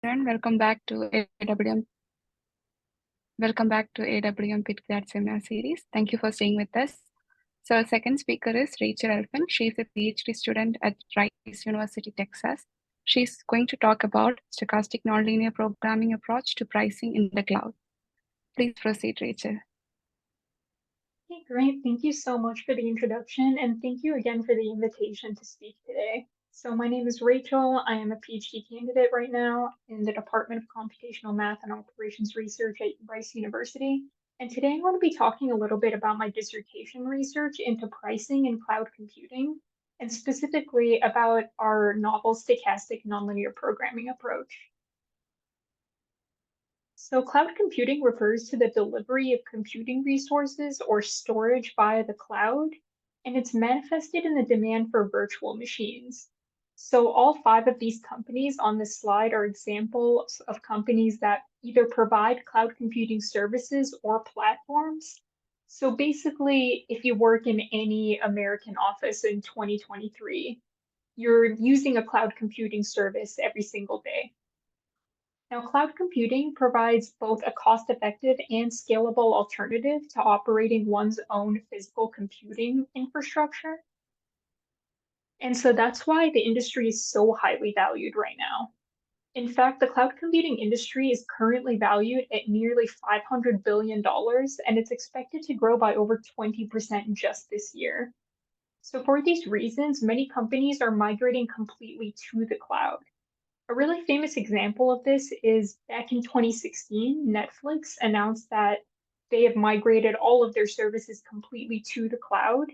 everyone. Welcome back to AWM Pitt Grad Seminar series. Thank you for staying with us. So our second speaker is Rachael Alfant. She is a PhD student at Rice University, Texas. She's going to talk about stochastic nonlinear programming approach to pricing in the cloud. Please proceed, Rachael. Okay, great. Thank you so much for the introduction, and thank you again for the invitation to speak today. So my name is Rachel. I am a PhD candidate right now in the Department of Computational Math and Operations Research at Rice University. And today I'm going to be talking a little bit about my dissertation research into pricing and cloud computing, and specifically about our novel stochastic nonlinear programming approach. So cloud computing refers to the delivery of computing resources or storage via the cloud, and it's manifested in the demand for virtual machines. So all 5 of these companies on this slide are examples of companies that either provide cloud computing services or platforms. So basically, if you work in any American office in 2023, you're using a cloud computing service every single day. Now, cloud computing provides both a cost-effective and scalable alternative to operating one's own physical computing infrastructure. And so that's why the industry is so highly valued right now. In fact, the cloud computing industry is currently valued at nearly $500 billion, and it's expected to grow by over 20% just this year. So for these reasons, many companies are migrating completely to the cloud. A really famous example of this is back in 2016, Netflix announced that they have migrated all of their services completely to the cloud,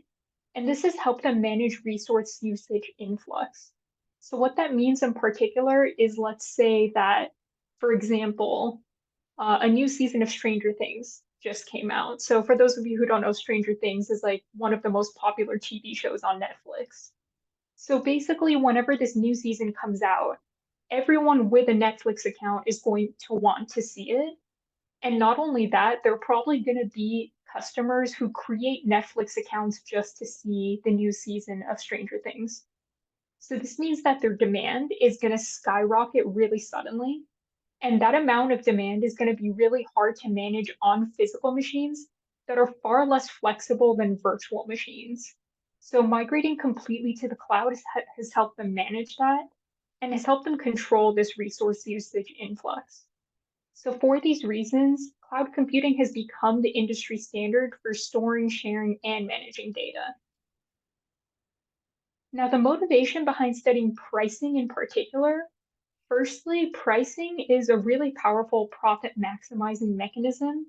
and this has helped them manage resource usage influx. So what that means in particular is, let's say that, for example, a new season of Stranger Things just came out. So for those of you who don't know, Stranger Things is like one of the most popular TV shows on Netflix. So basically, whenever this new season comes out, everyone with a Netflix account is going to want to see it. And not only that, there are probably going to be customers who create Netflix accounts just to see the new season of Stranger Things. So this means that their demand is going to skyrocket really suddenly. And that amount of demand is going to be really hard to manage on physical machines that are far less flexible than virtual machines. So migrating completely to the cloud has helped them manage that and has helped them control this resource usage influx. So for these reasons, cloud computing has become the industry standard for storing, sharing, and managing data. Now, the motivation behind studying pricing in particular, firstly, pricing is a really powerful profit maximizing mechanism.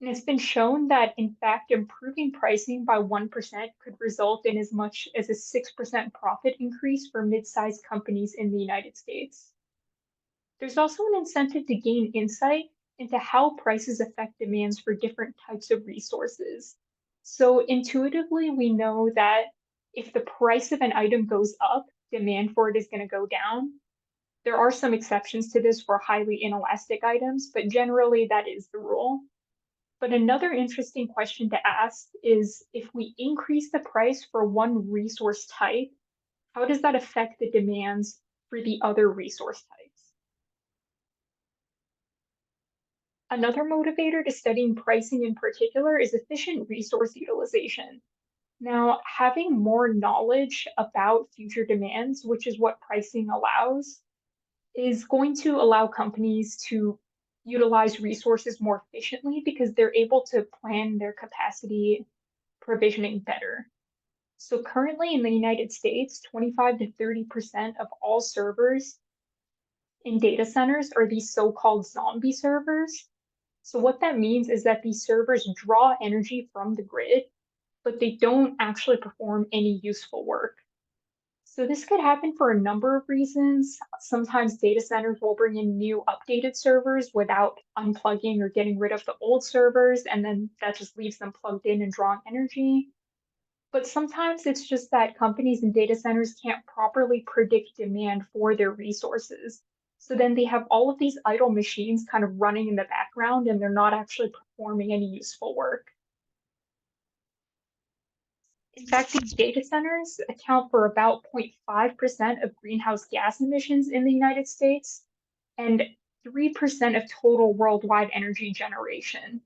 And it's been shown that, in fact, improving pricing by 1% could result in as much as a 6% profit increase for mid-sized companies in the United States. There's also an incentive to gain insight into how prices affect demands for different types of resources. So intuitively, we know that if the price of an item goes up, demand for it is going to go down. There are some exceptions to this for highly inelastic items, but generally that is the rule. But another interesting question to ask is, if we increase the price for one resource type, how does that affect the demands for the other resource types? Another motivator to studying pricing in particular is efficient resource utilization. Now, having more knowledge about future demands, which is what pricing allows, is going to allow companies to utilize resources more efficiently because they're able to plan their capacity provisioning better. So currently in the United States, 25 to 30% of all servers in data centers are these so-called zombie servers. So what that means is that these servers draw energy from the grid, but they don't actually perform any useful work. So this could happen for a number of reasons. Sometimes data centers will bring in new updated servers without unplugging or getting rid of the old servers, and then that just leaves them plugged in and drawing energy. But sometimes it's just that companies and data centers can't properly predict demand for their resources. So then they have all of these idle machines kind of running in the background, and they're not actually performing any useful work. In fact, these data centers account for about 0.5% of greenhouse gas emissions in the United States. And 3% of total worldwide energy generation.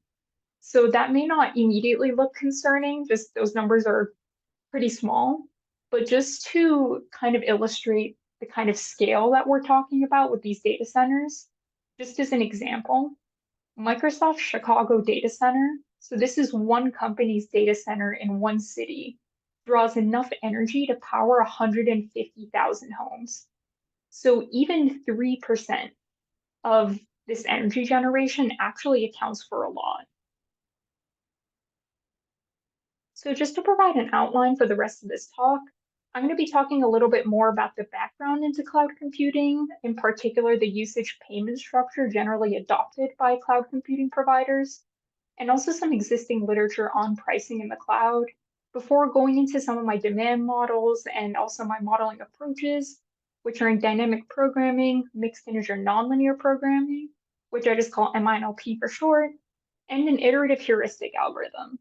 So that may not immediately look concerning, just those numbers are pretty small. But just to kind of illustrate the kind of scale that we're talking about with these data centers, just as an example, Microsoft Chicago data center, so this is one company's data center in one city, draws enough energy to power 150,000 homes. So even 3% of this energy generation actually accounts for a lot. So just to provide an outline for the rest of this talk, I'm going to be talking a little bit more about the background into cloud computing, in particular the usage payment structure generally adopted by cloud computing providers, and also some existing literature on pricing in the cloud, before going into some of my demand models and also my modeling approaches, which are in dynamic programming, mixed integer nonlinear programming, which I just call MINLP for short, and an iterative heuristic algorithm.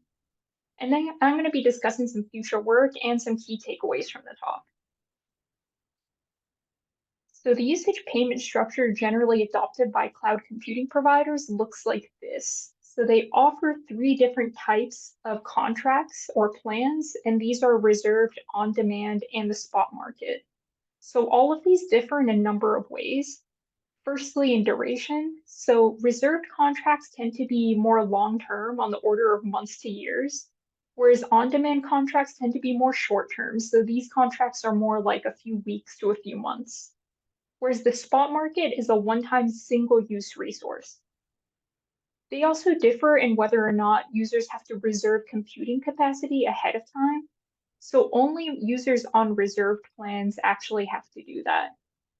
And then I'm going to be discussing some future work and some key takeaways from the talk. So the usage payment structure generally adopted by cloud computing providers looks like this. So they offer 3 different types of contracts or plans, and these are reserved, on demand, and the spot market. So all of these differ in a number of ways. Firstly, in duration. So reserved contracts tend to be more long-term, on the order of months to years, whereas on-demand contracts tend to be more short-term. So these contracts are more like a few weeks to a few months. Whereas the spot market is a one-time single-use resource. They also differ in whether or not users have to reserve computing capacity ahead of time. So only users on reserved plans actually have to do that.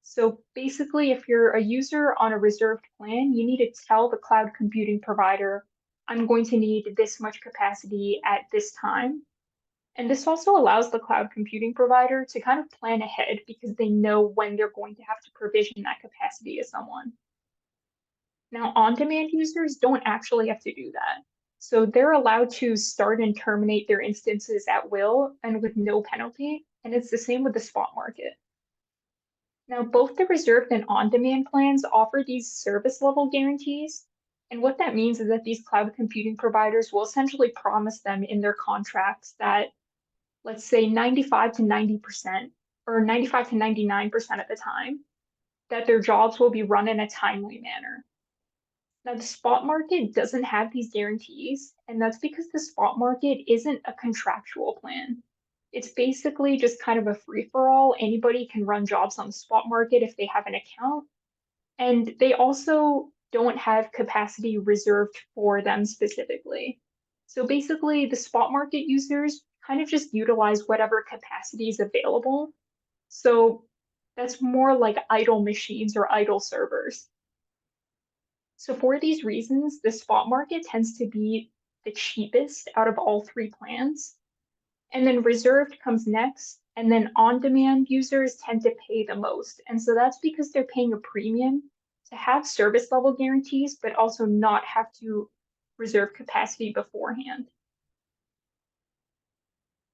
So basically, if you're a user on a reserved plan, you need to tell the cloud computing provider, I'm going to need this much capacity at this time. And this also allows the cloud computing provider to kind of plan ahead because they know when they're going to have to provision that capacity to someone. Now, on-demand users don't actually have to do that. So they're allowed to start and terminate their instances at will and with no penalty. And it's the same with the spot market. Now, both the reserved and on-demand plans offer these service level guarantees. And what that means is that these cloud computing providers will essentially promise them in their contracts that, let's say 95 to 90%, or 95 to 99% of the time, that their jobs will be run in a timely manner. Now, the spot market doesn't have these guarantees, and that's because the spot market isn't a contractual plan. It's basically just kind of a free-for-all. Anybody can run jobs on the spot market if they have an account, and they also don't have capacity reserved for them specifically. So basically, the spot market users kind of just utilize whatever capacity is available. So that's more like idle machines or idle servers. So for these reasons, the spot market tends to be the cheapest out of all 3 plans. And then reserved comes next, and then on-demand users tend to pay the most. And so that's because they're paying a premium to have service level guarantees, but also not have to reserve capacity beforehand.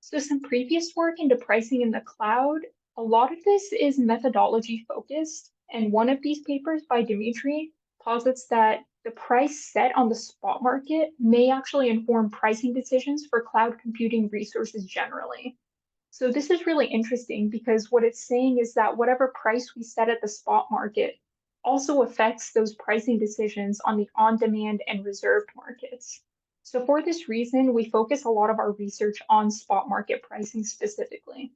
So some previous work into pricing in the cloud, a lot of this is methodology focused. And one of these papers by Dimitri posits that the price set on the spot market may actually inform pricing decisions for cloud computing resources generally. So this is really interesting because what it's saying is that whatever price we set at the spot market also affects those pricing decisions on the on-demand and reserved markets. So for this reason, we focus a lot of our research on spot market pricing specifically.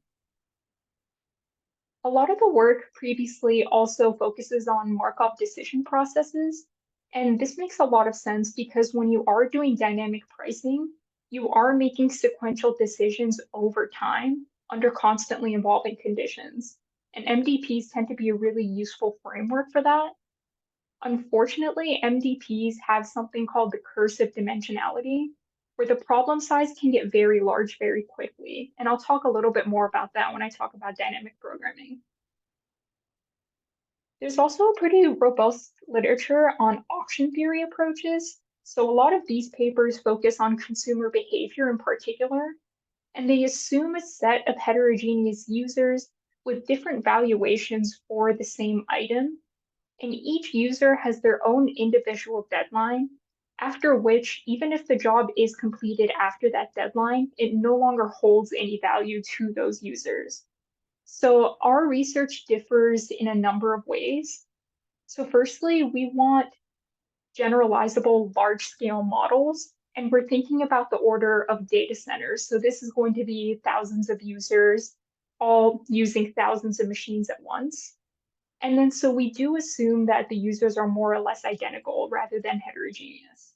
A lot of the work previously also focuses on Markov decision processes, and this makes a lot of sense because when you are doing dynamic pricing, you are making sequential decisions over time under constantly evolving conditions. And MDPs tend to be a really useful framework for that. Unfortunately, MDPs have something called the curse of dimensionality, where the problem size can get very large very quickly. And I'll talk a little bit more about that when I talk about dynamic programming. There's also a pretty robust literature on auction theory approaches. So a lot of these papers focus on consumer behavior in particular, and they assume a set of heterogeneous users with different valuations for the same item. And each user has their own individual deadline, after which, even if the job is completed after that deadline, it no longer holds any value to those users. So our research differs in a number of ways. So firstly, we want generalizable large-scale models, and we're thinking about the order of data centers. So this is going to be thousands of users, all using thousands of machines at once. And then so we do assume that the users are more or less identical rather than heterogeneous.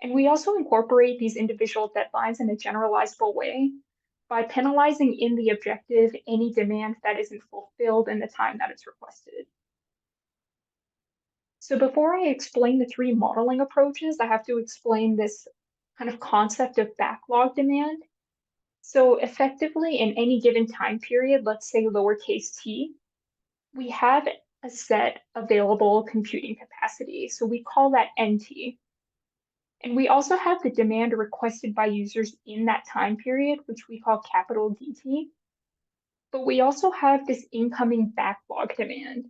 And we also incorporate these individual deadlines in a generalizable way by penalizing in the objective any demand that isn't fulfilled in the time that it's requested. So before I explain the three modeling approaches, I have to explain this kind of concept of backlog demand. So effectively, in any given time period, let's say lowercase t, we have a set available computing capacity. So we call that NT. And we also have the demand requested by users in that time period, which we call capital DT. But we also have this incoming backlog demand.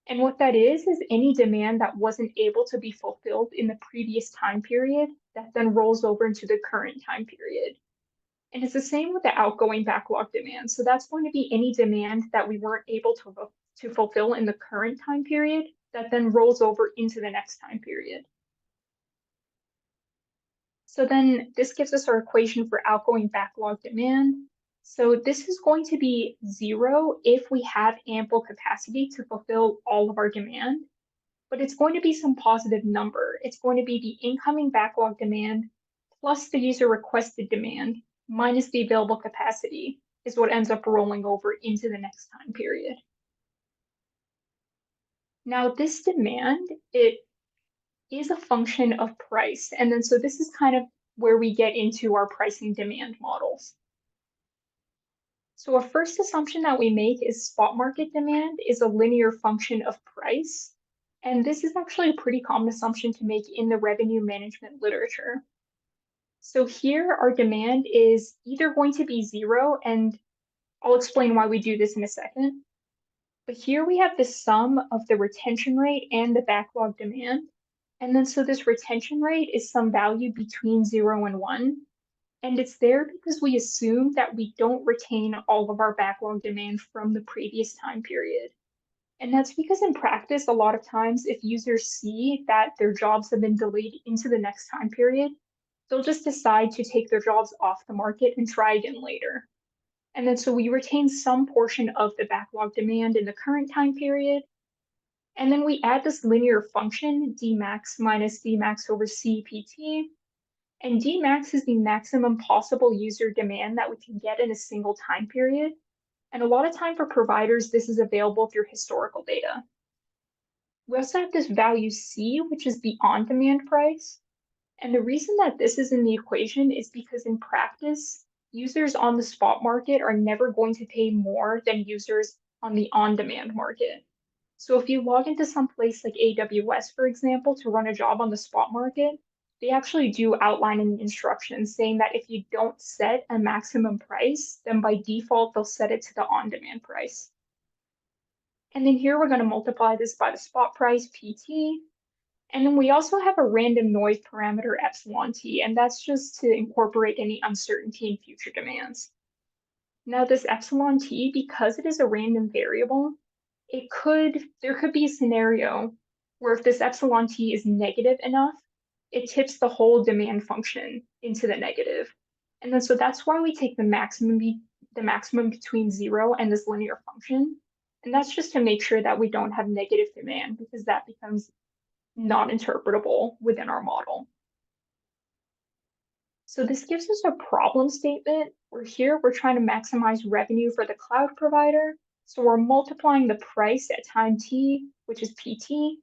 And what that is any demand that wasn't able to be fulfilled in the previous time period that then rolls over into the current time period. And it's the same with the outgoing backlog demand. So that's going to be any demand that we weren't able to fulfill in the current time period that then rolls over into the next time period. So then this gives us our equation for outgoing backlog demand. So this is going to be 0 if we have ample capacity to fulfill all of our demand, but it's going to be some positive number. It's going to be the incoming backlog demand plus the user requested demand minus the available capacity is what ends up rolling over into the next time period. Now this demand, it is a function of price. And then so this is kind of where we get into our pricing demand models. So a first assumption that we make is spot market demand is a linear function of price. And this is actually a pretty common assumption to make in the revenue management literature. So here our demand is either going to be 0, and I'll explain why we do this in a second. But here we have the sum of the retention rate and the backlog demand. And then so this retention rate is some value between 0 and 1. And it's there because we assume that we don't retain all of our backlog demand from the previous time period. And that's because in practice, a lot of times, if users see that their jobs have been delayed into the next time period, they'll just decide to take their jobs off the market and try again later. And then so we retain some portion of the backlog demand in the current time period. And then we add this linear function, dmax minus dmax over CPT. And dmax is the maximum possible user demand that we can get in a single time period. And a lot of time for providers, this is available through historical data. We also have this value C, which is the on-demand price. And the reason that this is in the equation is because in practice, users on the spot market are never going to pay more than users on the on-demand market. So if you log into some place like AWS, for example, to run a job on the spot market, they actually do outline in the instructions saying that if you don't set a maximum price, then by default, they'll set it to the on-demand price. And then here we're going to multiply this by the spot price, PT. And then we also have a random noise parameter, epsilon t, and that's just to incorporate any uncertainty in future demands. Now this epsilon t, because it is a random variable, there could be a scenario where if this epsilon t is negative enough, it tips the whole demand function into the negative. And then so that's why we take the maximum between 0 and this linear function. And that's just to make sure that we don't have negative demand because that becomes not interpretable within our model. So this gives us a problem statement where here we're trying to maximize revenue for the cloud provider. So we're multiplying the price at time t, which is PT,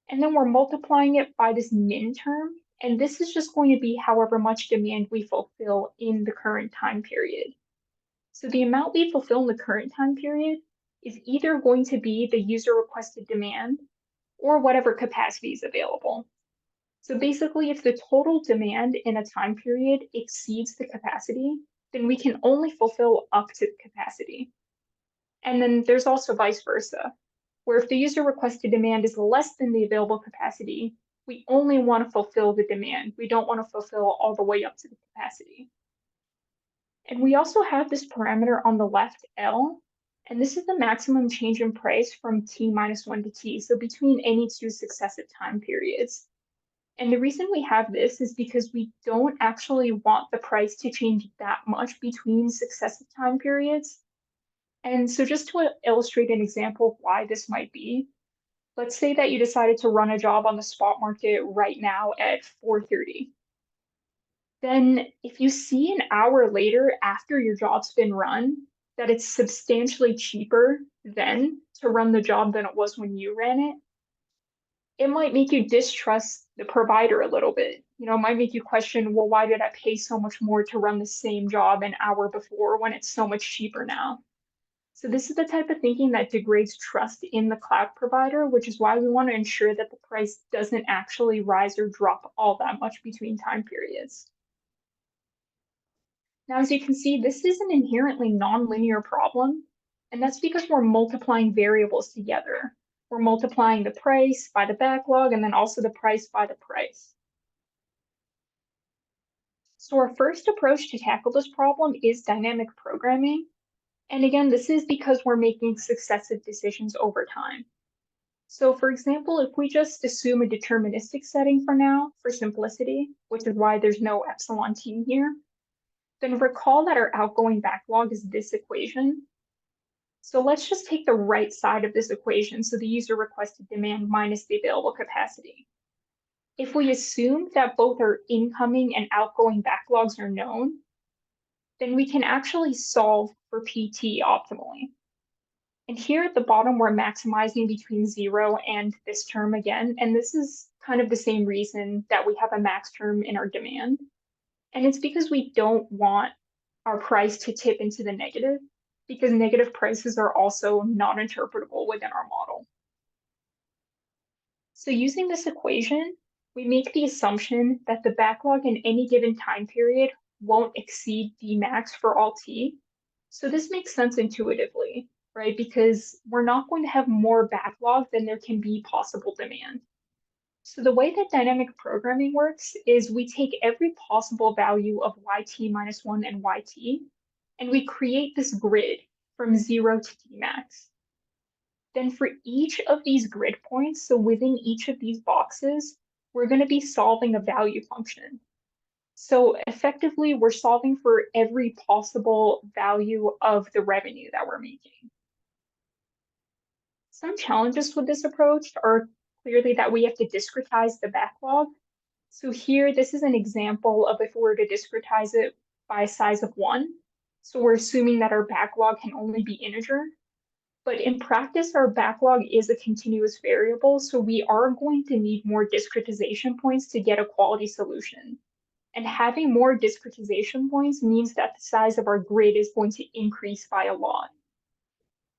and then we're multiplying it by this min term. And this is just going to be however much demand we fulfill in the current time period. So the amount we fulfill in the current time period is either going to be the user requested demand or whatever capacity is available. So basically, if the total demand in a time period exceeds the capacity, then we can only fulfill up to the capacity. And then there's also vice versa. where if the user requested demand is less than the available capacity, we only want to fulfill the demand. We don't want to fulfill all the way up to the capacity. And we also have this parameter on the left, L, and this is the maximum change in price from t minus 1 to t, so between any two successive time periods. And the reason we have this is because we don't actually want the price to change that much between successive time periods. And so just to illustrate an example of why this might be, let's say that you decided to run a job on the spot market right now at 4:30. Then if you see an hour later after your job's been run that it's substantially cheaper then to run the job than it was when you ran it, it might make you distrust the provider a little bit. It might make you question, well, why did I pay so much more to run the same job an hour before when it's so much cheaper now? So this is the type of thinking that degrades trust in the cloud provider, which is why we want to ensure that the price doesn't actually rise or drop all that much between time periods. Now, as you can see, this is an inherently nonlinear problem, and that's because we're multiplying variables together. We're multiplying the price by the backlog and then also the price by the price. So our first approach to tackle this problem is dynamic programming. And again, this is because we're making successive decisions over time. So for example, if we just assume a deterministic setting for now, for simplicity, which is why there's no epsilon t here, then recall that our outgoing backlog is this equation. So let's just take the right side of this equation, so the user requested demand minus the available capacity. If we assume that both our incoming and outgoing backlogs are known, then we can actually solve for PT optimally. And here at the bottom, we're maximizing between 0 and this term again, and this is kind of the same reason that we have a max term in our demand. And it's because we don't want our price to tip into the negative, because negative prices are also not interpretable within our model. So using this equation, we make the assumption that the backlog in any given time period won't exceed D max for all t. So this makes sense intuitively, right? Because we're not going to have more backlog than there can be possible demand. So the way that dynamic programming works is we take every possible value of yt minus 1 and yt, and we create this grid from 0 to d max. Then for each of these grid points, so within each of these boxes, we're going to be solving a value function. So effectively, we're solving for every possible value of the revenue that we're making. Some challenges with this approach are clearly that we have to discretize the backlog. So here, this is an example of if we were to discretize it by a size of 1. So we're assuming that our backlog can only be integer. But in practice, our backlog is a continuous variable, so we are going to need more discretization points to get a quality solution. And having more discretization points means that the size of our grid is going to increase by a lot.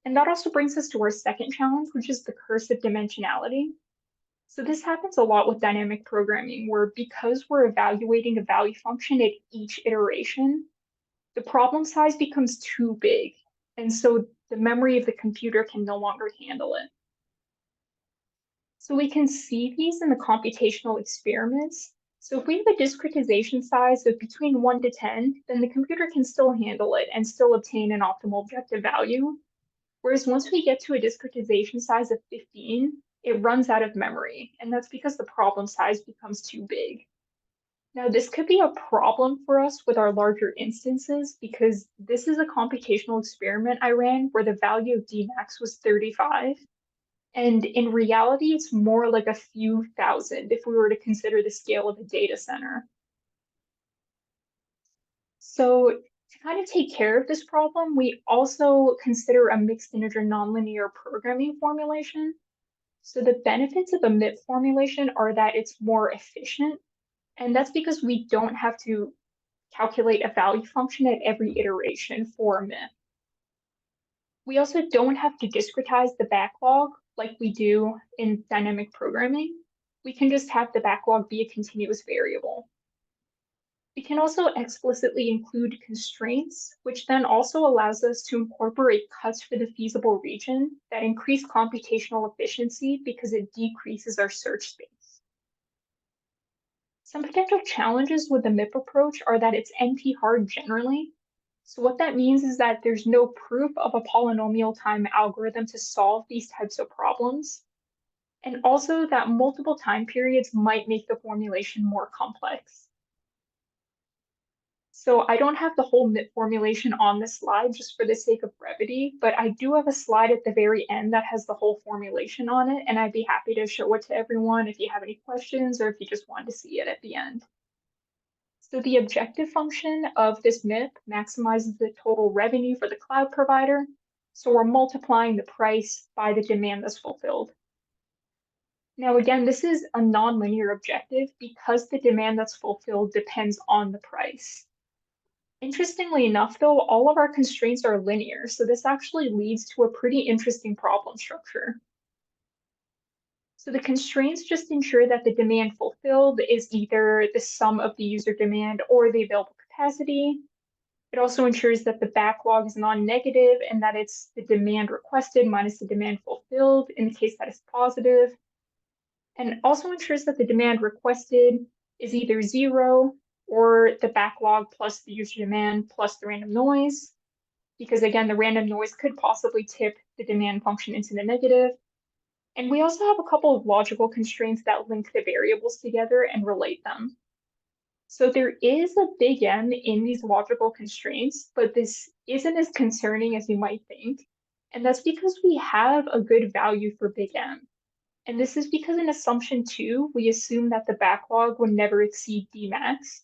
And that also brings us to our second challenge, which is the curse of dimensionality. So this happens a lot with dynamic programming, where because we're evaluating a value function at each iteration, the problem size becomes too big. And so the memory of the computer can no longer handle it. So we can see these in the computational experiments. So if we have a discretization size of between 1 to 10, then the computer can still handle it and still obtain an optimal objective value. Whereas once we get to a discretization size of 15, it runs out of memory, and that's because the problem size becomes too big. Now, this could be a problem for us with our larger instances because this is a computational experiment I ran where the value of Dmax was 35. And in reality, it's more like a few thousand if we were to consider the scale of a data center. So to kind of take care of this problem, we also consider a mixed integer nonlinear programming formulation. So the benefits of a MIP formulation are that it's more efficient. And that's because we don't have to calculate a value function at every iteration for a MIP. We also don't have to discretize the backlog like we do in dynamic programming. We can just have the backlog be a continuous variable. We can also explicitly include constraints, which then also allows us to incorporate cuts for the feasible region that increase computational efficiency because it decreases our search space. Some potential challenges with the MIP approach are that it's NP-hard generally. So what that means is that there's no proof of a polynomial time algorithm to solve these types of problems, and also that multiple time periods might make the formulation more complex. So I don't have the whole MIP formulation on this slide just for the sake of brevity, but I do have a slide at the very end that has the whole formulation on it, and I'd be happy to show it to everyone if you have any questions or if you just want to see it at the end. So the objective function of this MIP maximizes the total revenue for the cloud provider. So we're multiplying the price by the demand that's fulfilled. Now, again, this is a nonlinear objective because the demand that's fulfilled depends on the price. Interestingly enough, though, all of our constraints are linear, so this actually leads to a pretty interesting problem structure. So the constraints just ensure that the demand fulfilled is either the sum of the user demand or the available capacity. It also ensures that the backlog is non-negative and that it's the demand requested minus the demand fulfilled in the case that it's positive. And it also ensures that the demand requested is either 0 or the backlog plus the user demand plus the random noise, because again, the random noise could possibly tip the demand function into the negative. And we also have a couple of logical constraints that link the variables together and relate them. So there is a big M in these logical constraints, but this isn't as concerning as you might think. And that's because we have a good value for big M. And this is because in assumption 2, we assume that the backlog would never exceed Dmax,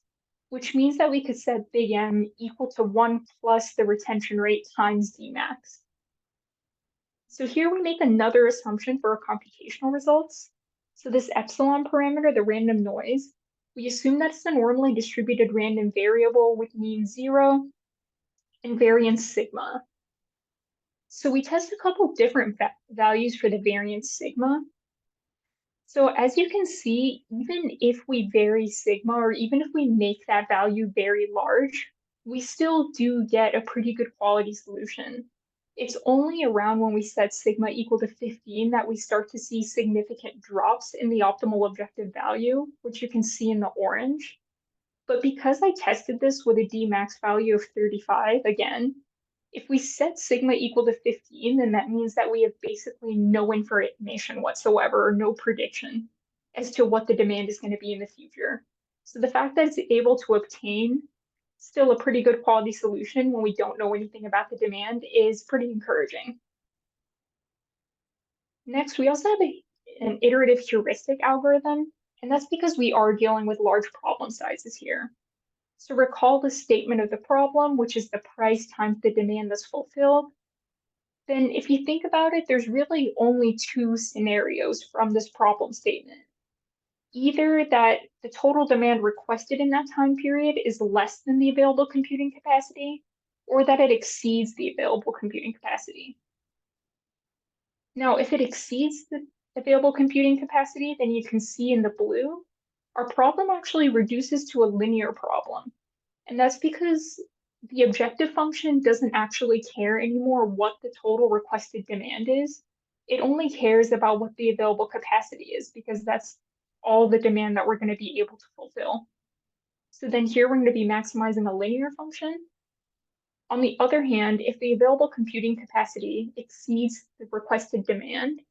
which means that we could set big M equal to 1 plus the retention rate times Dmax. So here we make another assumption for our computational results. So this epsilon parameter, the random noise, we assume that it's a normally distributed random variable with mean 0 and variance sigma. So we test a couple different values for the variance sigma. So as you can see, even if we vary sigma, or even if we make that value very large, we still do get a pretty good quality solution. It's only around when we set sigma equal to 15 that we start to see significant drops in the optimal objective value, which you can see in the orange. But because I tested this with a Dmax value of 35, again, if we set sigma equal to 15, then that means that we have basically no information whatsoever, or no prediction as to what the demand is going to be in the future. So the fact that it's able to obtain still a pretty good quality solution when we don't know anything about the demand is pretty encouraging. Next, we also have an iterative heuristic algorithm, and that's because we are dealing with large problem sizes here. So recall the statement of the problem, which is the price times the demand that's fulfilled. Then if you think about it, there's really only two scenarios from this problem statement. Either that the total demand requested in that time period is less than the available computing capacity, or that it exceeds the available computing capacity. Now, if it exceeds the available computing capacity, then you can see in the blue, our problem actually reduces to a linear problem. And that's because the objective function doesn't actually care anymore what the total requested demand is. It only cares about what the available capacity is, because that's all the demand that we're going to be able to fulfill. So then here we're going to be maximizing a linear function. On the other hand, if the available computing capacity exceeds the requested demand,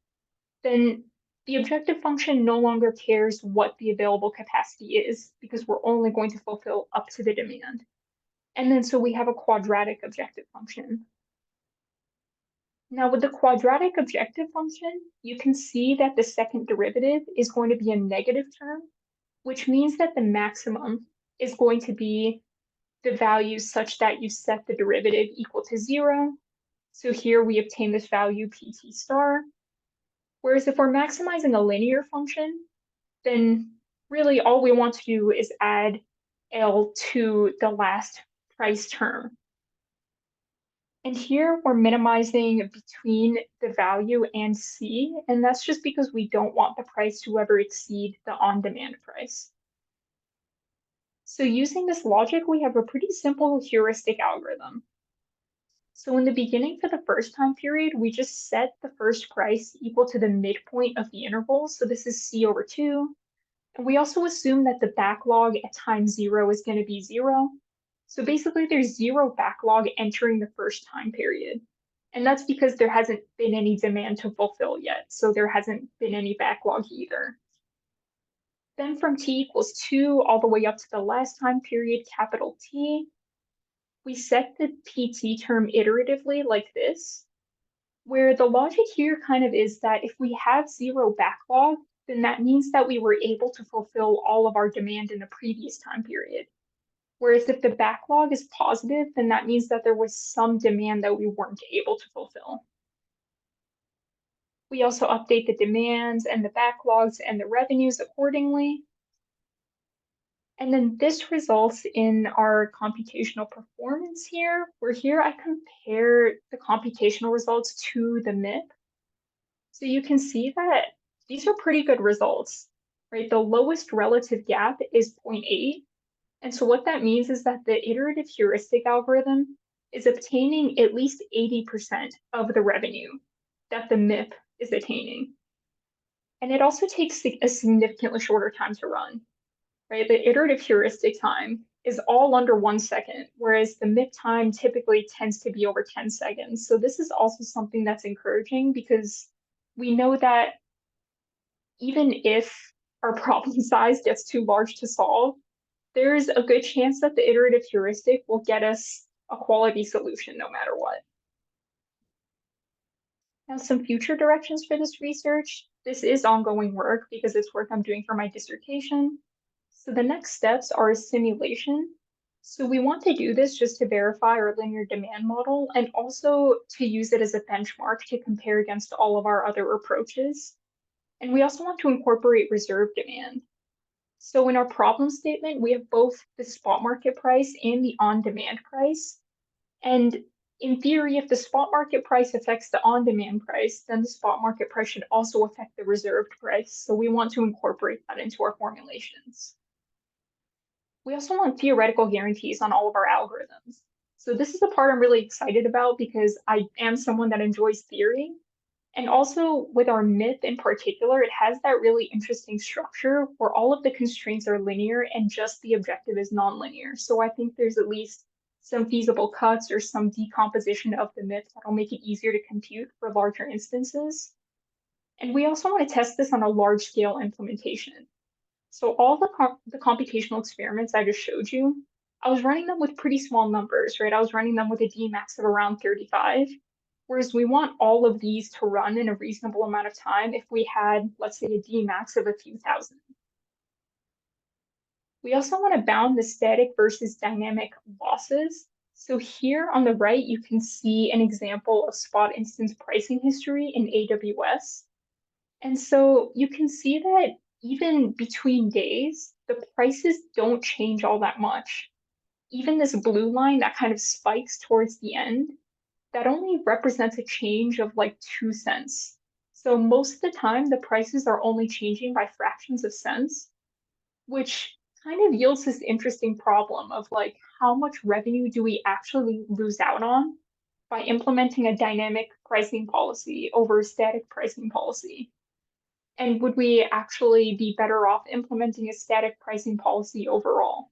then the objective function no longer cares what the available capacity is, because we're only going to fulfill up to the demand. And then so we have a quadratic objective function. Now with the quadratic objective function, you can see that the second derivative is going to be a negative term, which means that the maximum is going to be the value such that you set the derivative equal to 0. So here we obtain this value pt star. Whereas if we're maximizing a linear function, then really all we want to do is add L to the last price term. And here we're minimizing between the value and C, and that's just because we don't want the price to ever exceed the on-demand price. So using this logic, we have a pretty simple heuristic algorithm. So in the beginning for the first time period, we just set the first price equal to the midpoint of the interval. So this is C over 2. And we also assume that the backlog at time 0 is going to be 0. So basically there's 0 backlog entering the first time period. And that's because there hasn't been any demand to fulfill yet. So there hasn't been any backlog either. Then from t equals 2 all the way up to the last time period, capital T, we set the PT term iteratively like this, where the logic here kind of is that if we have 0 backlog, then that means that we were able to fulfill all of our demand in the previous time period. Whereas if the backlog is positive, then that means that there was some demand that we weren't able to fulfill. We also update the demands and the backlogs and the revenues accordingly. And then this results in our computational performance here, where here I compare the computational results to the MIP. So you can see that these are pretty good results, right? The lowest relative gap is 0.8. And so what that means is that the iterative heuristic algorithm is obtaining at least 80% of the revenue that the MIP is attaining. And it also takes a significantly shorter time to run, right? The iterative heuristic time is all under 1 second, whereas the MIP time typically tends to be over 10 seconds. So this is also something that's encouraging because we know that even if our problem size gets too large to solve, there's a good chance that the iterative heuristic will get us a quality solution no matter what. Now, some future directions for this research. This is ongoing work because it's work I'm doing for my dissertation. So the next steps are a simulation. So we want to do this just to verify our linear demand model and also to use it as a benchmark to compare against all of our other approaches. And we also want to incorporate reserve demand. So in our problem statement, we have both the spot market price and the on-demand price. And in theory, if the spot market price affects the on-demand price, then the spot market price should also affect the reserved price. So we want to incorporate that into our formulations. We also want theoretical guarantees on all of our algorithms. So this is the part I'm really excited about because I am someone that enjoys theory. And also with our MIP in particular, it has that really interesting structure where all of the constraints are linear and just the objective is nonlinear. So I think there's at least some feasible cuts or some decomposition of the MIP that'll make it easier to compute for larger instances. And we also want to test this on a large scale implementation. So all the computational experiments I just showed you, I was running them with pretty small numbers, right? I was running them with a Dmax of around 35. Whereas we want all of these to run in a reasonable amount of time if we had, let's say, a Dmax of a few thousand. We also want to bound the static versus dynamic losses. So here on the right, you can see an example of spot instance pricing history in AWS. And so you can see that even between days, the prices don't change all that much. Even this blue line that kind of spikes towards the end, that only represents a change of like 2 cents. So most of the time, the prices are only changing by fractions of cents, which kind of yields this interesting problem of like, how much revenue do we actually lose out on by implementing a dynamic pricing policy over a static pricing policy? And would we actually be better off implementing a static pricing policy overall?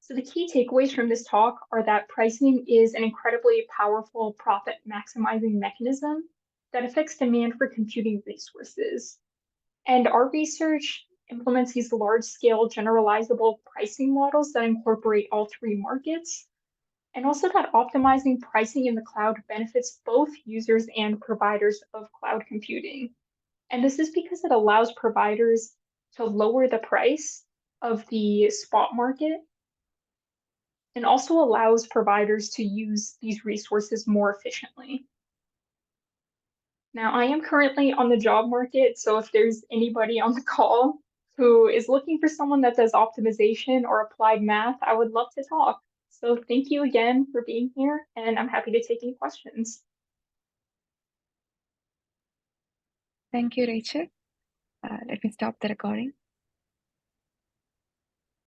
So the key takeaways from this talk are that pricing is an incredibly powerful profit maximizing mechanism that affects demand for computing resources. And our research implements these large-scale generalizable pricing models that incorporate all three markets, and also that optimizing pricing in the cloud benefits both users and providers of cloud computing. And this is because it allows providers to lower the price of the spot market and also allows providers to use these resources more efficiently. Now, I am currently on the job market, so if there's anybody on the call who is looking for someone that does optimization or applied math, I would love to talk. So thank you again for being here, and I'm happy to take any questions. Thank you, Rachel. Let me stop the recording.